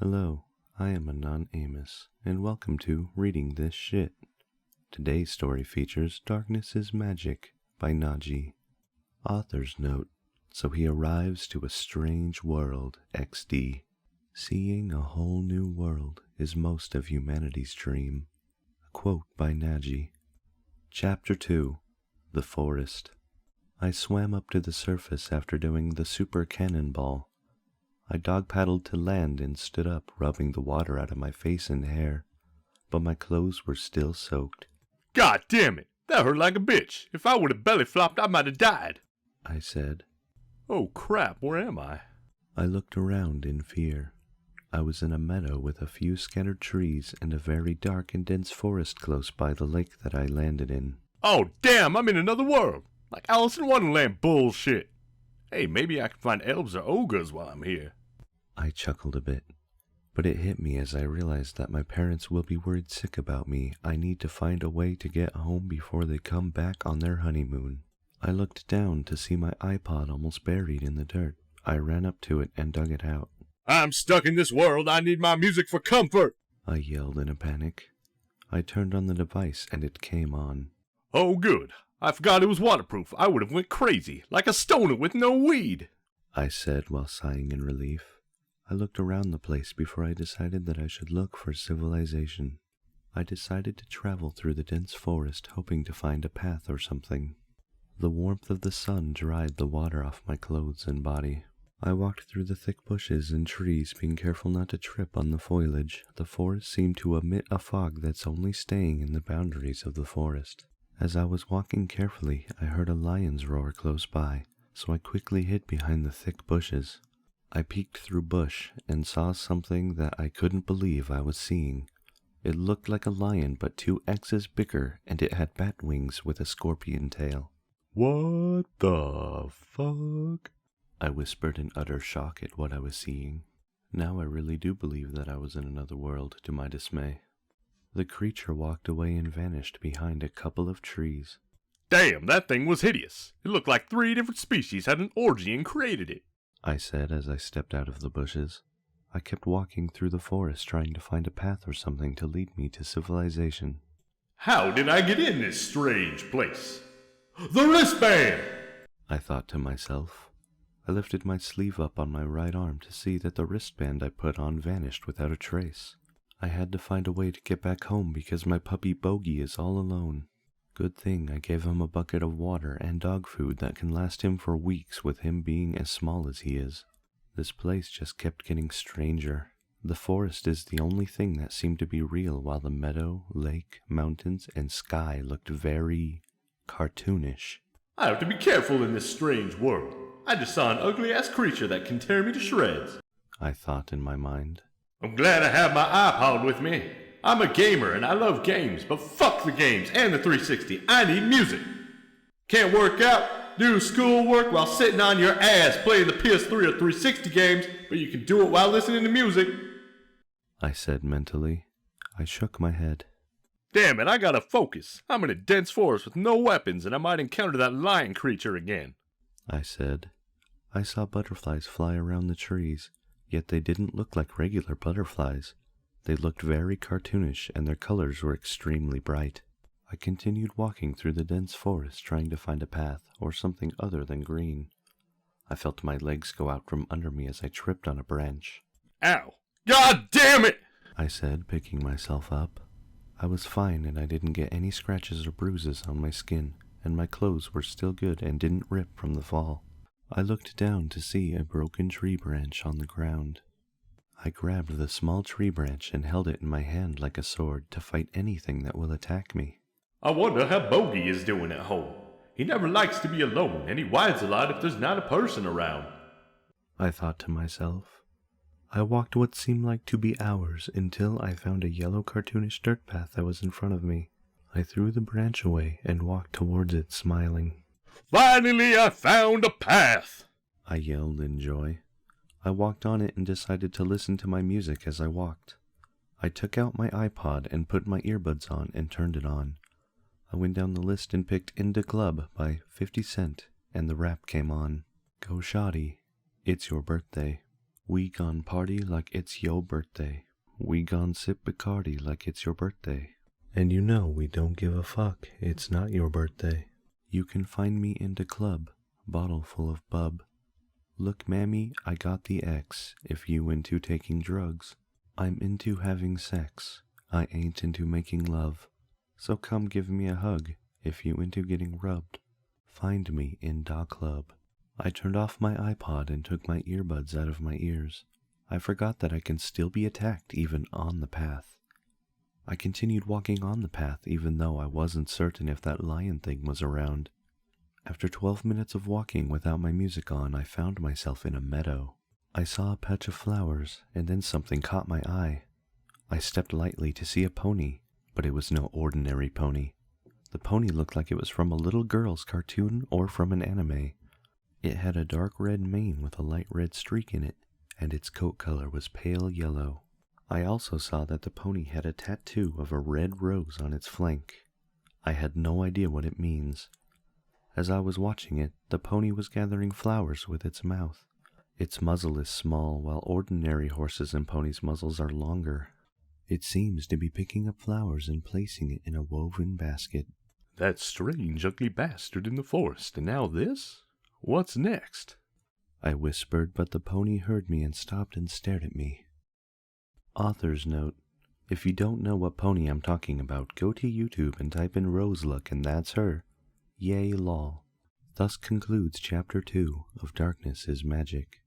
Hello, I am Anon Amos, and welcome to Reading This Shit. Today's story features Darkness is Magic by Najee. Author's note, so he arrives to a strange world, XD. Seeing a whole new world is most of humanity's dream. A quote by Najee. Chapter 2, The Forest. I swam up to the surface after doing the super cannonball. I dog-paddled to land and stood up, rubbing the water out of my face and hair, but my clothes were still soaked. God damn it! That hurt like a bitch. If I would have belly flopped, I might have died. I said. Oh crap, where am I? I looked around in fear. I was in a meadow with a few scattered trees and a very dark and dense forest close by the lake that I landed in. Oh damn, I'm in another world. Like Alice in Wonderland bullshit. Hey, maybe I can find elves or ogres while I'm here. I chuckled a bit, but it hit me as I realized that my parents will be worried sick about me. I need to find a way to get home before they come back on their honeymoon. I looked down to see my iPod almost buried in the dirt. I ran up to it and dug it out. I'm stuck in this world. I need my music for comfort. I yelled in a panic. I turned on the device and it came on. Oh good. I forgot it was waterproof. I would have went crazy, like a stoner with no weed. I said while sighing in relief. I looked around the place before I decided that I should look for civilization. I decided to travel through the dense forest, hoping to find a path or something. The warmth of the sun dried the water off my clothes and body. I walked through the thick bushes and trees, being careful not to trip on the foliage. The forest seemed to emit a fog that's only staying in the boundaries of the forest. As I was walking carefully, I heard a lion's roar close by, so I quickly hid behind the thick bushes. I peeked through bush and saw something that I couldn't believe I was seeing. It looked like a lion but 2x's bigger, and it had bat wings with a scorpion tail. What the fuck? I whispered in utter shock at what I was seeing. Now I really do believe that I was in another world, to my dismay. The creature walked away and vanished behind a couple of trees. Damn, that thing was hideous. It looked like 3 different species had an orgy and created it. I said as I stepped out of the bushes. I kept walking through the forest trying to find a path or something to lead me to civilization. How did I get in this strange place? The wristband! I thought to myself. I lifted my sleeve up on my right arm to see that the wristband I put on vanished without a trace. I had to find a way to get back home because my puppy Bogey is all alone. Good thing I gave him a bucket of water and dog food that can last him for weeks with him being as small as he is. This place just kept getting stranger. The forest is the only thing that seemed to be real while the meadow, lake, mountains, and sky looked very cartoonish. I have to be careful in this strange world. I just saw an ugly-ass creature that can tear me to shreds. I thought in my mind. I'm glad I have my iPod with me. I'm a gamer and I love games, but fuck the games and the 360. I need music. Can't work out, do schoolwork while sitting on your ass playing the PS3 or 360 games, but you can do it while listening to music. I said mentally. I shook my head. Damn it, I gotta focus. I'm in a dense forest with no weapons and I might encounter that lion creature again. I said. I saw butterflies fly around the trees, yet they didn't look like regular butterflies. They looked very cartoonish and their colors were extremely bright. I continued walking through the dense forest trying to find a path or something other than green. I felt my legs go out from under me as I tripped on a branch. Ow! God damn it! I said, picking myself up. I was fine and I didn't get any scratches or bruises on my skin, and my clothes were still good and didn't rip from the fall. I looked down to see a broken tree branch on the ground. I grabbed the small tree branch and held it in my hand like a sword to fight anything that will attack me. I wonder how Bogey is doing at home. He never likes to be alone, and he whines a lot if there's not a person around. I thought to myself. I walked what seemed like to be hours until I found a yellow cartoonish dirt path that was in front of me. I threw the branch away and walked towards it, smiling. Finally, I found a path! I yelled in joy. I walked on it and decided to listen to my music as I walked. I took out my iPod and put my earbuds on and turned it on. I went down the list and picked In Da Club by 50 Cent, and the rap came on. Go Shawty, it's your birthday. We gon' party like it's your birthday. We gon' sip Bacardi like it's your birthday. And you know we don't give a fuck, it's not your birthday. You can find me in the club, bottle full of bub. Look, mammy, I got the X, if you into taking drugs. I'm into having sex, I ain't into making love. So come give me a hug, if you into getting rubbed. Find me in da club. I turned off my iPod and took my earbuds out of my ears. I forgot that I can still be attacked even on the path. I continued walking on the path even though I wasn't certain if that lion thing was around. After 12 minutes of walking without my music on, I found myself in a meadow. I saw a patch of flowers, and then something caught my eye. I stepped lightly to see a pony, but it was no ordinary pony. The pony looked like it was from a little girl's cartoon or from an anime. It had a dark red mane with a light red streak in it, and its coat color was pale yellow. I also saw that the pony had a tattoo of a red rose on its flank. I had no idea what it means. As I was watching it, the pony was gathering flowers with its mouth. Its muzzle is small, while ordinary horses' and ponies' muzzles are longer. It seems to be picking up flowers and placing it in a woven basket. That strange, ugly bastard in the forest, and now this? What's next? I whispered, but the pony heard me and stopped and stared at me. Author's note: if you don't know what pony I'm talking about, go to YouTube and type in Roseluck and that's her. Yay lol. Thus concludes Chapter 2 of Darkness is Magic.